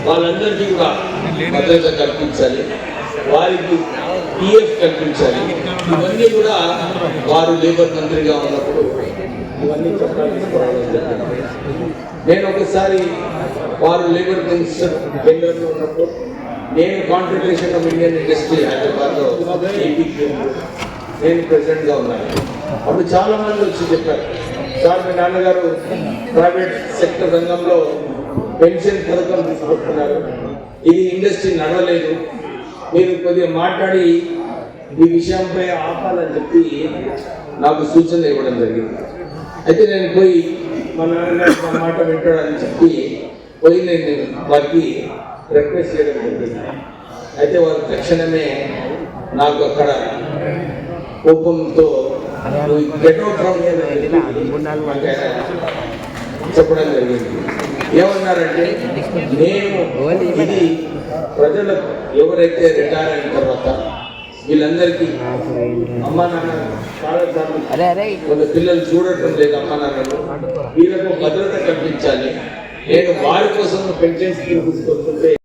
వాళ్ళందరికీ కూడా భద్రత కల్పించాలి, వారికి పిఎఫ్ కల్పించాలి. ఇవన్నీ కూడా వారు లేబర్ మంత్రిగా ఉన్నప్పుడు ఇవన్నీ చెప్పాలని నేను ఒకసారి వారు లేబర్ మినిస్టర్ కేంద్రంలో ఉన్నప్పుడు నేను కాన్ఫెడరేషన్ ఆఫ్ ఇండియన్ ఇండస్ట్రీ హైదరాబాద్లో నేను ప్రెసిడెంట్గా ఉన్నాను. అప్పుడు చాలా మంది వచ్చి చెప్పారు, సార్ మీ నాన్నగారు ప్రైవేట్ సెక్టర్ రంగంలో పెన్షన్ పథకం తీసుకొస్తున్నారు, ఇది ఇండస్ట్రీ నడవలేదు, మీరు కొద్దిగా మాట్లాడి ఈ విషయంపై ఆపాలని చెప్పి నాకు సూచన ఇవ్వడం జరిగింది. అయితే నేను పోయి మా నాన్నగారు మా మాట వింటాడని చెప్పి పోయి నేను వారికి రిక్వెస్ట్ చేయడం జరిగింది. అయితే వారు తక్షణమే నాకు అక్కడ కోపంతో చెప్పడం జరిగింది. ఏమన్నారంటే, నేను ఇది ప్రజలకు ఎవరైతే రిటైర్ అయిన తర్వాత వీళ్ళందరికీ అమ్మా నాన్న చాలా కొంత పిల్లలు చూడటం లేదు, అమ్మా నాన్నలు వీళ్ళకు భద్రత కల్పించాలి, నేను వారి కోసం పెన్షన్ స్కీమ్ తీసుకొస్తుంటే